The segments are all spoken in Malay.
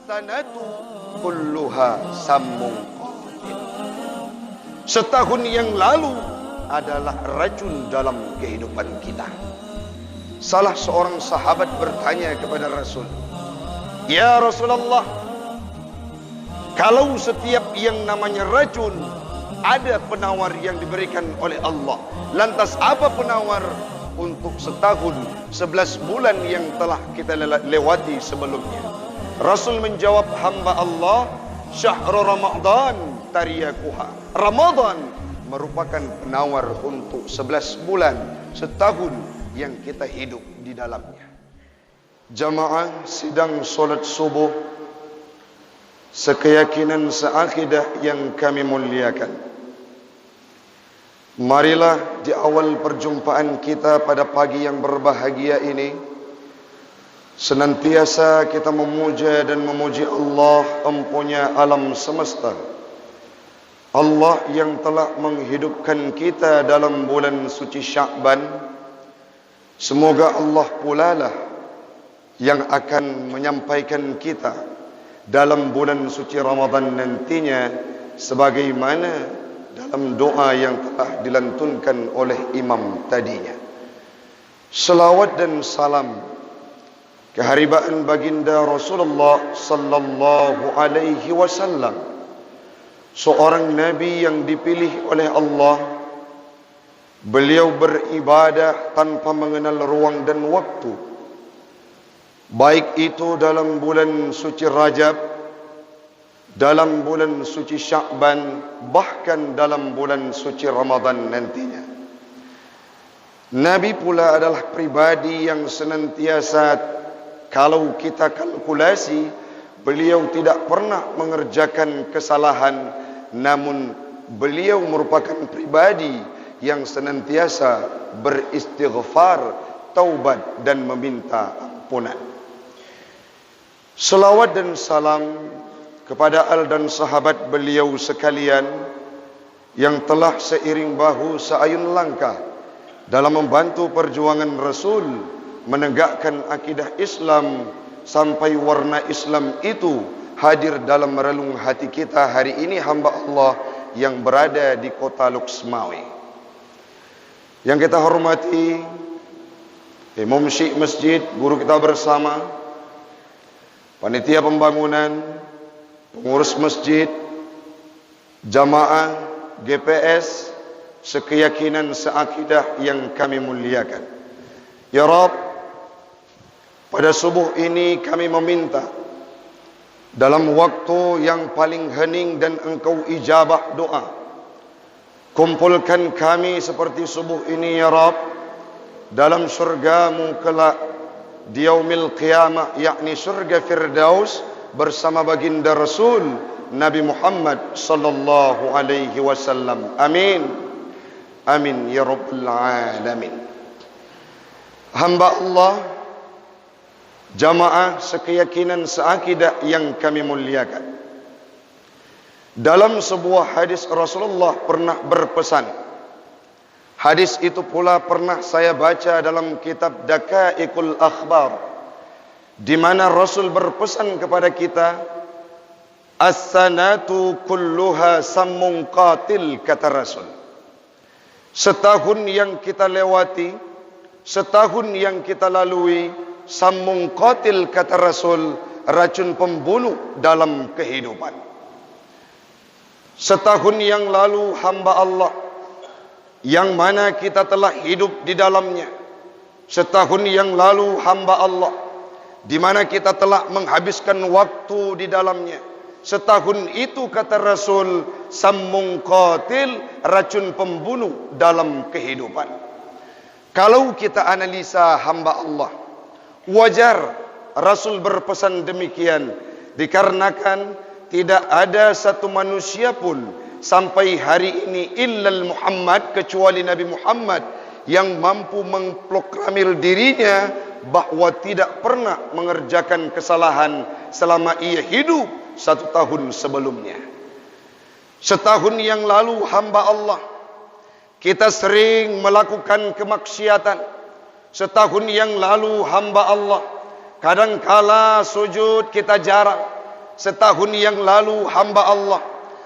As-sanatu kulluha sammun qatil. Setahun yang lalu adalah racun dalam kehidupan kita. Salah seorang sahabat bertanya kepada Rasul, "Ya Rasulullah, kalau setiap yang namanya racun ada penawar yang diberikan oleh Allah, lantas apa penawar untuk setahun 11 bulan yang telah kita lewati sebelumnya?" Rasul menjawab, "Hamba Allah, syahrul Ramadan tariyakuha." Ramadan merupakan penawar untuk 11 bulan, setahun yang kita hidup di dalamnya. Jamaah sidang solat subuh sekeyakinan seakidah yang kami muliakan, marilah di awal perjumpaan kita pada pagi yang berbahagia ini senantiasa kita memuja dan memuji Allah empunya alam semesta, Allah yang telah menghidupkan kita dalam bulan suci Sya'ban. Semoga Allah pula lah yang akan menyampaikan kita dalam bulan suci Ramadan nantinya, sebagaimana dalam doa yang telah dilantunkan oleh imam tadinya. Selawat dan salam keharibaan baginda Rasulullah sallallahu alaihi wasallam, seorang nabi yang dipilih oleh Allah. Beliau beribadah tanpa mengenal ruang dan waktu, baik itu dalam bulan suci Rajab, dalam bulan suci Sya'ban, bahkan dalam bulan suci Ramadan nantinya. Nabi pula adalah pribadi yang senantiasa, kalau kita kalkulasi, beliau tidak pernah mengerjakan kesalahan, namun beliau merupakan pribadi yang senantiasa beristighfar, taubat dan meminta ampunan. Selawat dan salam kepada al dan sahabat beliau sekalian yang telah seiring bahu seayun langkah dalam membantu perjuangan Rasul menegakkan akidah Islam sampai warna Islam itu hadir dalam relung hati kita hari ini, hamba Allah yang berada di kota Luxmawi. Yang kita hormati imam syekh masjid, guru kita bersama, panitia pembangunan, pengurus masjid, jamaah, GPS, sekeyakinan seakidah yang kami muliakan. Ya Rabb, pada subuh ini kami meminta dalam waktu yang paling hening dan Engkau ijabah doa, kumpulkan kami seperti subuh ini ya Rabb dalam syurga-Mu kelak di yaumil qiyamah, yakni syurga Firdaus bersama baginda Rasul Nabi Muhammad sallallahu alaihi wasallam. Amin. Amin ya rabbal alamin. Hamba Allah, jamaah sekeyakinan seakidah yang kami muliakan, dalam sebuah hadis Rasulullah pernah berpesan. Hadis itu pula pernah saya baca dalam kitab Daqaiqul Akhbar, di mana Rasul berpesan kepada kita, "As-sanatu kulluha sammun qatil," kata Rasul. Setahun yang kita lewati, setahun yang kita lalui, sammun qatil kata Rasul, racun pembunuh dalam kehidupan. Setahun yang lalu hamba Allah yang mana kita telah hidup di dalamnya, setahun yang lalu hamba Allah di mana kita telah menghabiskan waktu di dalamnya, setahun itu kata Rasul, sammun qatil, racun pembunuh dalam kehidupan. Kalau kita analisa hamba Allah, wajar Rasul berpesan demikian, dikarenakan tidak ada satu manusia pun sampai hari ini illal Muhammad, kecuali Nabi Muhammad, yang mampu mengproklamir dirinya bahwa tidak pernah mengerjakan kesalahan selama ia hidup 1 tahun sebelumnya. Setahun yang lalu hamba Allah, kita sering melakukan kemaksiatan. Setahun yang lalu hamba Allah, kadangkala sujud kita jarang. setahun yang lalu hamba Allah,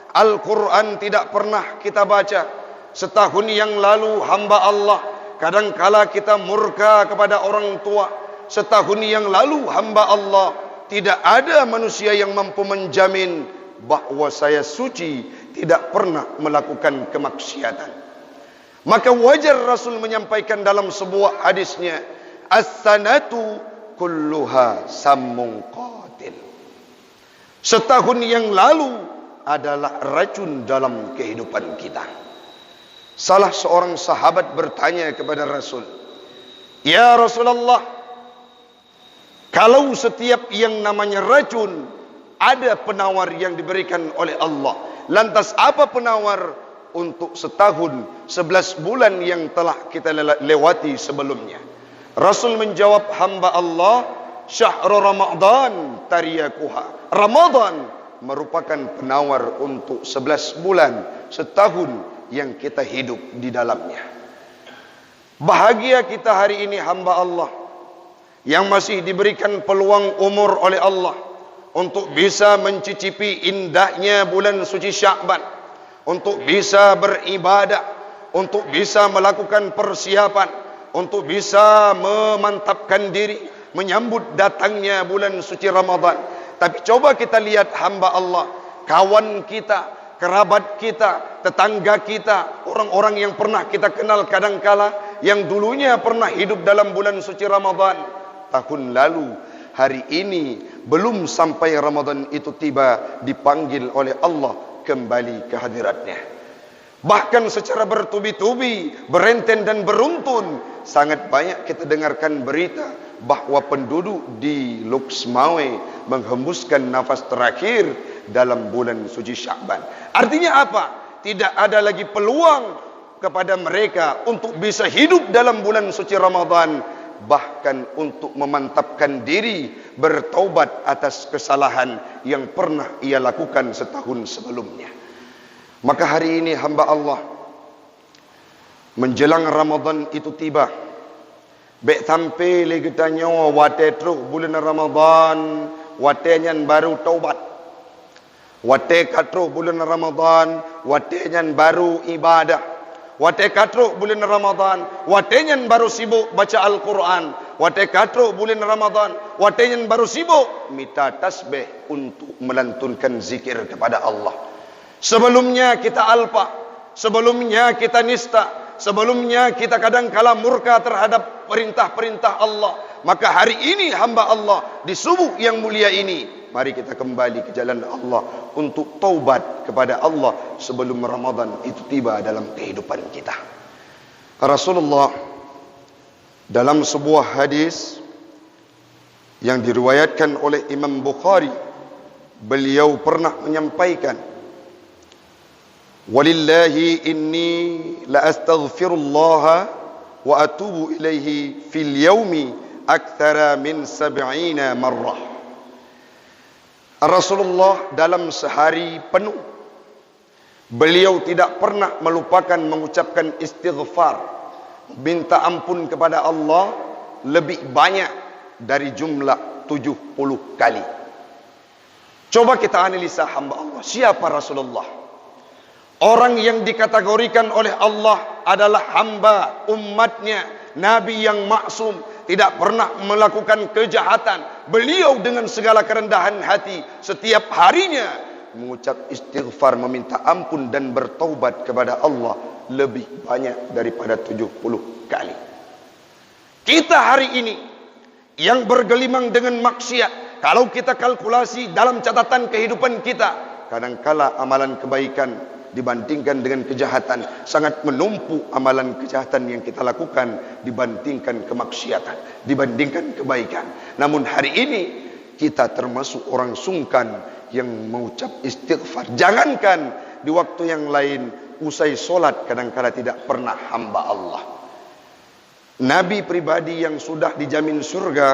Al-Quran tidak pernah kita baca. Setahun yang lalu hamba Allah, kadangkala kita murka kepada orang tua. Setahun yang lalu hamba Allah, tidak ada manusia yang mampu menjamin bahawa saya suci, tidak pernah melakukan kemaksiatan. Maka wajar Rasul menyampaikan dalam sebuah hadisnya, as-sanatu kulluha sammun qatil. Setahun yang lalu adalah racun dalam kehidupan kita. Salah seorang sahabat bertanya kepada Rasul, "Ya Rasulullah, kalau setiap yang namanya racun ada penawar yang diberikan oleh Allah, lantas apa penawar untuk setahun 11 bulan yang telah kita lewati sebelumnya?" Rasul menjawab, "Hamba Allah, syahrul Ramadan tariyakuha." Ramadan merupakan penawar untuk 11 bulan setahun yang kita hidup di dalamnya. Bahagia kita hari ini hamba Allah yang masih diberikan peluang umur oleh Allah untuk bisa mencicipi indahnya bulan suci Sya'ban, untuk bisa beribadah, untuk bisa melakukan persiapan, untuk bisa memantapkan diri menyambut datangnya bulan suci Ramadan. Tapi coba kita lihat hamba Allah, kawan kita, kerabat kita, tetangga kita, orang-orang yang pernah kita kenal kadangkala, yang dulunya pernah hidup dalam bulan suci Ramadan, tahun lalu, hari ini belum sampai Ramadan itu tiba, dipanggil oleh Allah kembali ke hadiratnya. Bahkan secara bertubi-tubi, berenten dan beruntun, sangat banyak kita dengarkan berita bahawa penduduk di Luxmawe menghembuskan nafas terakhir dalam bulan suci Sya'ban. Artinya apa? Tidak ada lagi peluang kepada mereka untuk bisa hidup dalam bulan suci Ramadan, bahkan untuk memantapkan diri bertaubat atas kesalahan yang pernah ia lakukan setahun sebelumnya. Maka hari ini hamba Allah, menjelang Ramadan itu tiba, bek sampai lagi tanya wate terus bulan Ramadan, wate nyan baru taubat, wate katro bulan Ramadan, wate nyan baru ibadah, wate katro bulan Ramadan, wate nyan baru sibuk baca Al-Quran, wate katro bulan Ramadan, wate nyan baru sibuk minta tasbih untuk melantunkan zikir kepada Allah. Sebelumnya kita alpa, sebelumnya kita nista, sebelumnya kita kadangkala murka terhadap perintah-perintah Allah. Maka hari ini hamba Allah di subuh yang mulia ini, mari kita kembali ke jalan Allah untuk taubat kepada Allah sebelum Ramadan itu tiba dalam kehidupan kita. Rasulullah dalam sebuah hadis yang diriwayatkan oleh Imam Bukhari, beliau pernah menyampaikan, "Walillahi inni la astaghfirullah wa atubu ilaihi fil yaumi aktsara min 70 marrah." Rasulullah dalam sehari penuh, beliau tidak pernah melupakan mengucapkan istighfar, minta ampun kepada Allah lebih banyak dari jumlah 70 kali. Coba kita analisa hamba Allah, siapa Rasulullah? Orang yang dikategorikan oleh Allah adalah hamba umatnya, Nabi yang maksum, tidak pernah melakukan kejahatan. Beliau dengan segala kerendahan hati setiap harinya mengucap istighfar, meminta ampun dan bertaubat kepada Allah lebih banyak daripada 70 kali. Kita hari ini yang bergelimang dengan maksiat, kalau kita kalkulasi dalam catatan kehidupan kita, kadangkala amalan kebaikan dibandingkan dengan kejahatan sangat menumpuk. Amalan kejahatan yang kita lakukan dibandingkan kemaksiatan, dibandingkan kebaikan. Namun hari ini kita termasuk orang sungkan yang mengucap istighfar. Jangankan di waktu yang lain, usai solat kadangkala tidak pernah hamba Allah. Nabi pribadi yang sudah dijamin surga,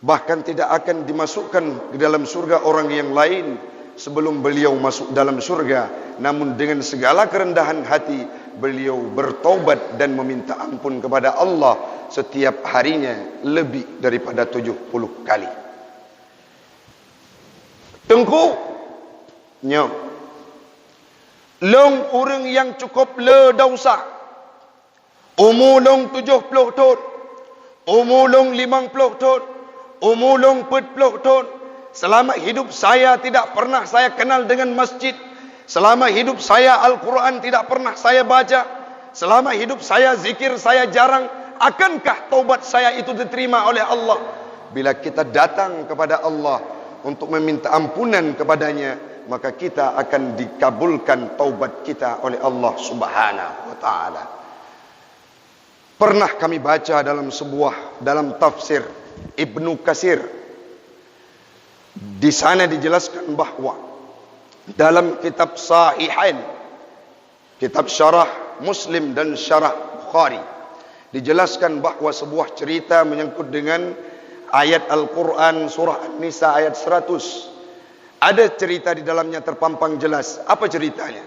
bahkan tidak akan dimasukkan ke dalam surga orang yang lain sebelum beliau masuk dalam surga. Namun dengan segala kerendahan hati, beliau bertaubat dan meminta ampun kepada Allah setiap harinya lebih daripada 70 kali. Tengku nyo long orang yang cukup le dosa umur long 70 tahun, umur long 50 tahun, umur long 40 tahun. Selama hidup saya tidak pernah saya kenal dengan masjid. Selama hidup saya Al-Quran tidak pernah saya baca. Selama hidup saya zikir saya jarang. Akankah taubat saya itu diterima oleh Allah? Bila kita datang kepada Allah untuk meminta ampunan kepadanya, maka kita akan dikabulkan taubat kita oleh Allah Subhanahu wa taala. Pernah kami baca dalam tafsir Ibnu Katsir. Di sana dijelaskan bahwa dalam kitab Sahihain, kitab syarah Muslim dan syarah Bukhari, dijelaskan bahwa sebuah cerita menyangkut dengan ayat Al-Quran surah An-Nisa ayat 100. Ada cerita di dalamnya terpampang jelas. Apa ceritanya?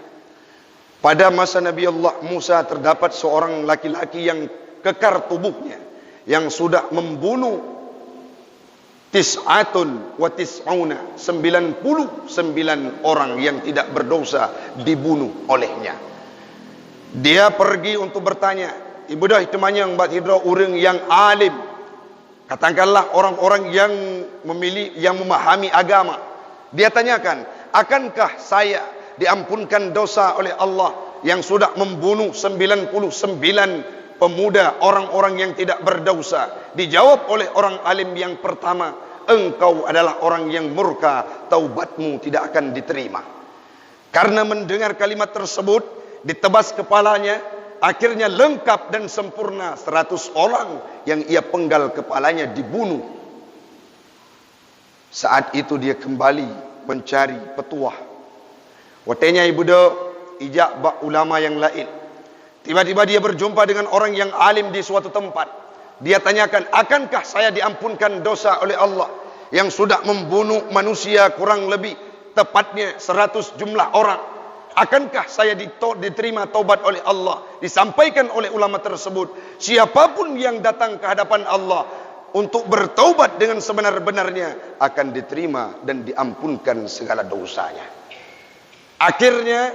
Pada masa Nabi Allah Musa terdapat seorang laki-laki yang kekar tubuhnya, yang sudah membunuh 99 orang yang tidak berdosa dibunuh olehnya. Dia pergi untuk bertanya, ibu dah temannya yang buat hidra orang yang alim, katakanlah orang-orang yang memahami agama. Dia tanyakan, akankah saya diampunkan dosa oleh Allah yang sudah membunuh 99 pemuda, orang-orang yang tidak berdosa? Dijawab oleh orang alim yang pertama, engkau adalah orang yang murka, taubatmu tidak akan diterima. Karena mendengar kalimat tersebut, ditebas kepalanya, akhirnya lengkap dan sempurna 100 orang yang ia penggal kepalanya dibunuh. Saat itu dia kembali mencari petuah. Watenya ibu do ijak bak ulama yang lain. Tiba-tiba dia berjumpa dengan orang yang alim di suatu tempat. Dia tanyakan, akankah saya diampunkan dosa oleh Allah yang sudah membunuh manusia kurang lebih tepatnya 100 jumlah orang? Akankah saya diterima taubat oleh Allah? Disampaikan oleh ulama tersebut, siapapun yang datang ke hadapan Allah untuk bertaubat dengan sebenar-benarnya akan diterima dan diampunkan segala dosanya. Akhirnya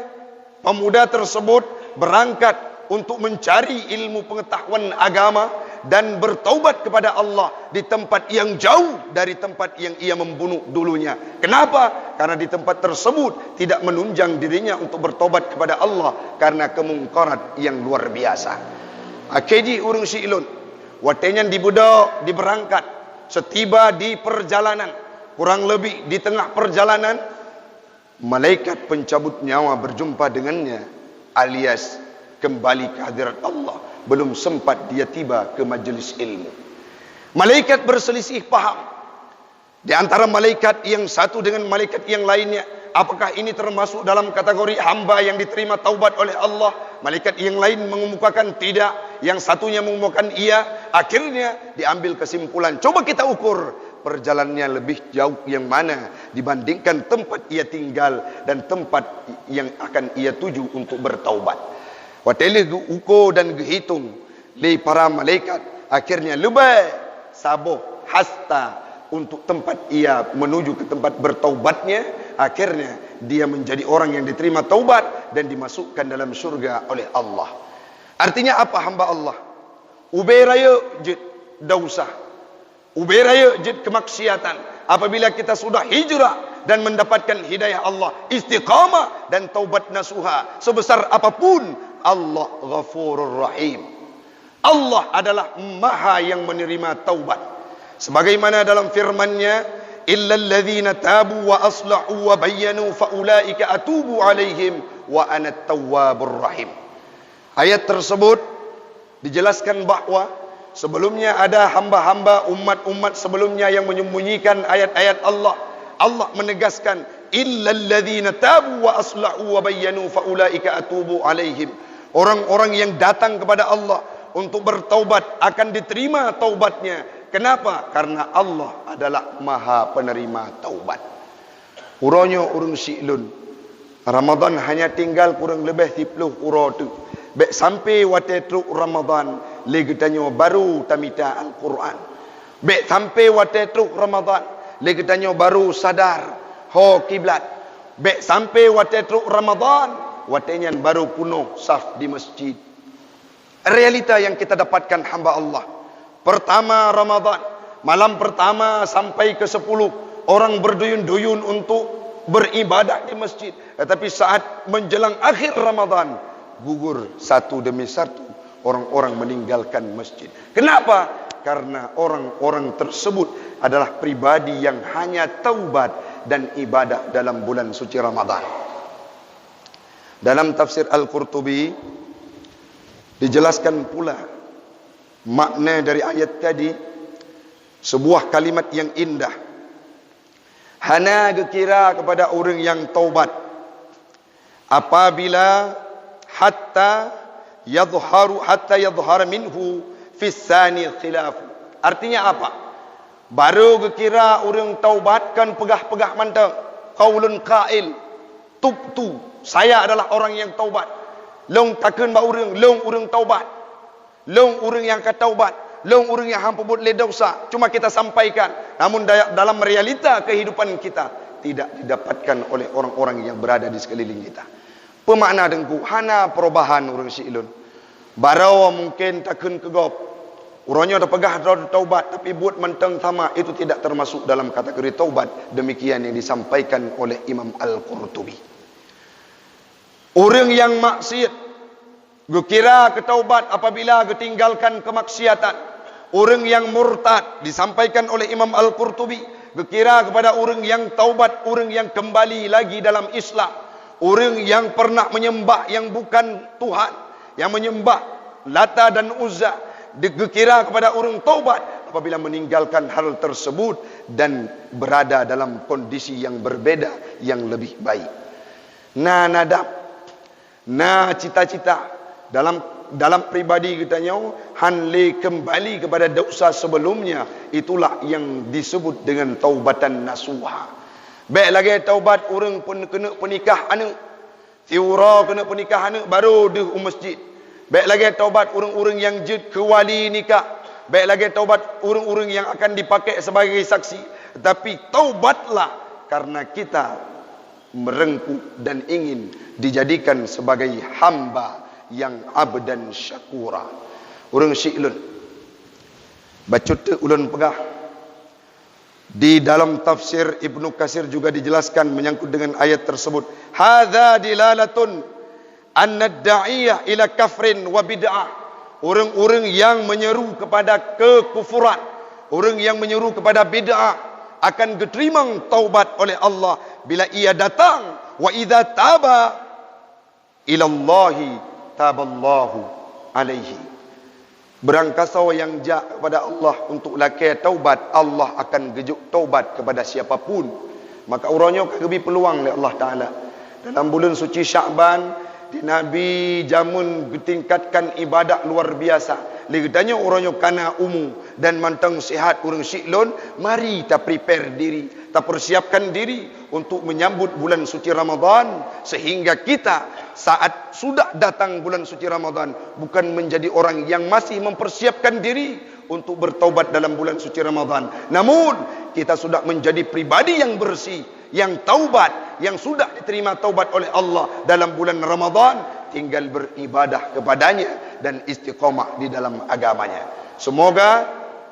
pemuda tersebut berangkat untuk mencari ilmu pengetahuan agama dan bertaubat kepada Allah di tempat yang jauh dari tempat yang ia membunuh dulunya. Kenapa? Karena di tempat tersebut tidak menunjang dirinya untuk bertaubat kepada Allah karena kemungkarat yang luar biasa. Akhirnya urung si ilun watenya dibudak diberangkat. Setiba di perjalanan, kurang lebih di tengah perjalanan, malaikat pencabut nyawa berjumpa dengannya, alias kembali ke hadirat Allah. Belum sempat dia tiba ke majlis ilmu. Malaikat berselisih paham di antara malaikat yang satu dengan malaikat yang lainnya. Apakah ini termasuk dalam kategori hamba yang diterima taubat oleh Allah? Malaikat yang lain mengemukakan tidak, yang satunya mengemukakan iya. Akhirnya diambil kesimpulan, coba kita ukur perjalanannya lebih jauh yang mana dibandingkan tempat ia tinggal dan tempat yang akan ia tuju untuk bertaubat. Watele ukur dan hitung li para malaikat, akhirnya lebih saboh hasta untuk tempat ia menuju ke tempat bertaubatnya. Akhirnya dia menjadi orang yang diterima taubat dan dimasukkan dalam surga oleh Allah. Artinya apa hamba Allah? Uberaya jid dosa, uberaya jid kemaksiatan. Apabila kita sudah hijrah dan mendapatkan hidayah Allah, istiqamah dan taubat nasuha sebesar apapun, Allah Ghafurur Rahim. Allah adalah Maha yang menerima taubat. Sebagaimana dalam firman-Nya, illal ladzina tabu wa aslahu wa bayyanu fa ulaika atubu alaihim wa ana at-tawwabur rahim. Ayat tersebut dijelaskan bahwa sebelumnya ada hamba-hamba umat-umat sebelumnya yang menyembunyikan ayat-ayat Allah. Allah menegaskan, illal ladzina tabu wa aslahu wa bayyanu fa ulaika atubu alaihim. Orang-orang yang datang kepada Allah untuk bertaubat akan diterima taubatnya. Kenapa? Karena Allah adalah Maha penerima taubat. Uronyo urung si'lun, Ramadan hanya tinggal kurang lebih 10 uro tu. Bek sampai wate truk Ramadan lagi tanyo baru tamita Al-Quran. Bek sampai wate truk Ramadan lagi tanyo baru sadar ho kiblat. Bek sampai wate truk Ramadan, watenyan baru punuh saf di masjid. Realita yang kita dapatkan hamba Allah. Pertama Ramadan, malam pertama sampai ke 10, orang berduyun-duyun untuk beribadah di masjid. Tetapi saat menjelang akhir Ramadan, gugur satu demi satu orang-orang meninggalkan masjid. Kenapa? Karena orang-orang tersebut adalah pribadi yang hanya taubat dan ibadah dalam bulan suci Ramadan. Dalam tafsir Al-Qurtubi dijelaskan pula makna dari ayat tadi, sebuah kalimat yang indah. Hana kira kepada orang yang taubat apabila hatta yadhhar minhu fis sani khilaf. Artinya apa? Baru kira orang taubat kan pegah-pegah mantap, qaulun qail, tubtu, saya adalah orang yang taubat. Long takun ba urang, long urang taubat. Long urang yang kataubat, long urang yang hampa buat le dosa. Cuma kita sampaikan, namun dalam realita kehidupan kita tidak didapatkan oleh orang-orang yang berada di sekeliling kita. Pemakna dengku hana perubahan orang silun. Barau mungkin takun kegop. Urangnya dah pegah dah taubat tapi buat mentang sama, itu tidak termasuk dalam kategori taubat. Demikian yang disampaikan oleh Imam Al-Qurtubi. Orang yang maksiat, kira ketaubat apabila ketinggalkan kemaksiatan. Orang yang murtad, disampaikan oleh Imam Al-Qurtubi, kira kepada orang yang taubat, orang yang kembali lagi dalam Islam. Orang yang pernah menyembah yang bukan Tuhan, yang menyembah Lata dan Uzza, dikira kepada orang taubat apabila meninggalkan hal tersebut dan berada dalam kondisi yang berbeda, yang lebih baik. Nah nadab, nah cita-cita dalam pribadi kita nyaw, hanle kembali kepada dosa sebelumnya, itulah yang disebut dengan taubatan nasuha. Baik lagi taubat orang pun kena penikah anak, tiura kena penikah anak baru di masjid. Baik lagi taubat orang-orang yang jid ke wali nikah. Baik lagi taubat orang-orang yang akan dipakai sebagai saksi. Tapi taubatlah karena kita merengkuh dan ingin dijadikan sebagai hamba yang abdan syakura. Orang syi'lun bacut ulun pegah. Di dalam tafsir Ibnu Katsir juga dijelaskan menyangkut dengan ayat tersebut. Hadza dilalatun anna ad-da'iyah ila kafrin wa bid'ah. Orang-orang yang menyeru kepada kekufuran, orang yang menyeru kepada bid'ah akan diterima taubat oleh Allah bila ia datang. Wa idza taba ila Allahi taballahu alaihi. Berangkasau yang jak kepada Allah untuk lakai taubat, Allah akan gejuk taubat kepada siapapun. Maka urangnya kebi peluang oleh Allah Ta'ala. Dalam bulan suci Sya'ban, di Nabi jamun tingkatkan ibadah luar biasa. Ligitanya orangnya kana umu dan mantang sihat orang syiklon, mari kita prepare diri, kita persiapkan diri untuk menyambut bulan suci Ramadan, sehingga kita saat sudah datang bulan suci Ramadan bukan menjadi orang yang masih mempersiapkan diri untuk bertaubat dalam bulan suci Ramadan, namun kita sudah menjadi pribadi yang bersih, yang taubat, yang sudah diterima taubat oleh Allah dalam bulan Ramadan, tinggal beribadah kepadanya dan istiqamah di dalam agamanya. Semoga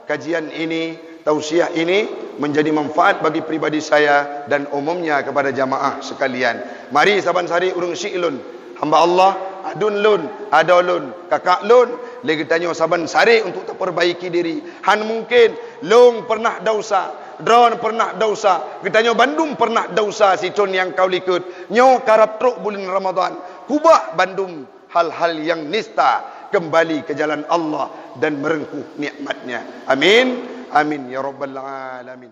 kajian ini, tausiah ini menjadi manfaat bagi pribadi saya dan umumnya kepada jamaah sekalian. Mari saban sari urang syi'lun, hamba Allah, adun lun, adolun, kakak lun, lagi tanya saban sari untuk terperbaiki diri. Han mungkin long pernah dosa, Dron pernah dosa, kitanya Bandung pernah dosa, si con yang kau likut nyo karap truk bulan Ramadan, kubah Bandung hal-hal yang nista, kembali ke jalan Allah dan merengkuh nikmatnya. Amin, amin ya rabbal alamin.